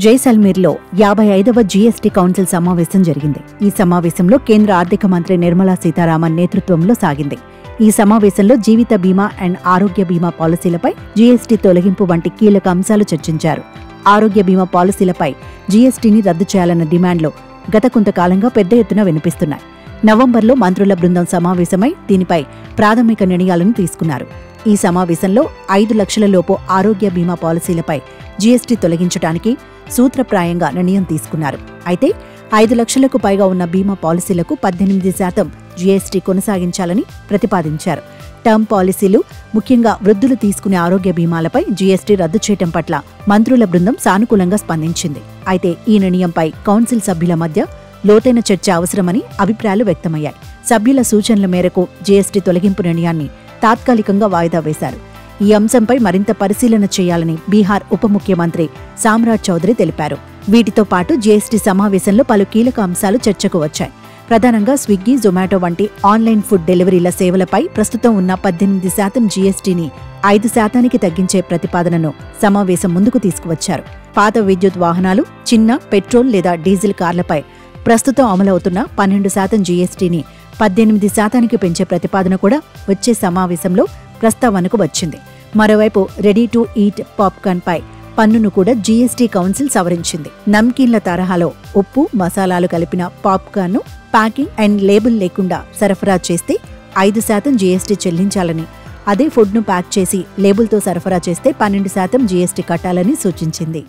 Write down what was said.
జైసల్మీర్లో 55వ GST council సమావేశం జరిగింది. ఈ సమావేశంలో కేంద్ర ఆర్థిక మంత్రి నిర్మలా సీతారామన్ నేతృత్వంలో సాగింది. ఈ సమావేశంలో జీవిత బీమా అండ్ ఆరోగ్య బీమా పాలసీలపై జీఎస్టీ తొలగింపు వంటి కీలక అంశాలు చర్చించారు. ఆరోగ్య బీమా పాలసీలపై జీఎస్టీని రద్దు చేయాలన్న డిమాండ్లు గత కొంతకాలంగా పెద్ద ఎత్తున వినిపిస్తున్నాయి. నవంబర్లో మంత్రుల బృందం సమావేశమై దీనిపై ప్రాథమిక నిర్ణయాలను తీసుకున్నారు. ఈ సమావేశంలో 5 లక్షల లోపు ఆరోగ్య బీమా పాలసీలపై జీఎస్టీ తొలగించడానికి సూత్రప్రాయంగా నిర్ణయం తీసుకున్నారు. అయితే 5 లక్షలకు పైగా ఉన్న బీమా పాలసీలకు 18% జీఎస్టీ కొనసాగించాలని ప్రతిపాదించారు. టర్మ్ పాలసీలు, ముఖ్యంగా వృద్ధులు తీసుకునే ఆరోగ్య బీమాలపై జీఎస్టీ రద్దు చేయడం పట్ల మంత్రుల బృందం సానుకూలంగా స్పందించింది. అయితే ఈ నిర్ణయంపై కౌన్సిల్ సభ్యుల మధ్య లోతైన చర్చ అవసరమని అభిప్రాయాలు వ్యక్తమయ్యాయి. సభ్యుల సూచనల మేరకు జీఎస్టీ తొలగింపు నిర్ణయాన్ని తాత్కాలికంగా వాయిదా వేశారు. ఈ అంశంపై మరింత పరిశీలన చేయాలని బీహార్ ఉప ముఖ్యమంత్రి సామ్రాట్ చౌదరి తెలిపారు. వీటితో పాటు జీఎస్టీ సమావేశంలో పలు కీలక అంశాలు చర్చకు వచ్చాయి. ప్రధానంగా స్విగ్గీ, జొమాటో వంటి ఆన్లైన్ ఫుడ్ డెలివరీల సేవలపై ప్రస్తుతం ఉన్న 18% జీఎస్టీని 5% తగ్గించే ప్రతిపాదనను సమావేశం ముందుకు తీసుకువచ్చారు. పాత విద్యుత్ వాహనాలు, చిన్న పెట్రోల్ లేదా డీజిల్ కార్లపై ప్రస్తుతం అమలవుతున్న 12% జీఎస్టీని 18% పెంచే ప్రతిపాదన కూడా వచ్చే సమావేశంలో ప్రస్తావనకు వచ్చింది. మరోవైపు రెడీ టు ఈట్ పాప్కార్న్ పై పన్నును కూడా జీఎస్టీ కౌన్సిల్ సవరించింది. నమ్కీన్ల తరహాలో ఉప్పు, మసాలాలు కలిపిన పాప్కార్న్ను ప్యాకింగ్ అండ్ లేబుల్ లేకుండా సరఫరా చేస్తే 5% జీఎస్టీ చెల్లించాలని, అదే ఫుడ్ను ప్యాక్ చేసి లేబుల్తో సరఫరా చేస్తే 12% జీఎస్టీ కట్టాలని సూచించింది.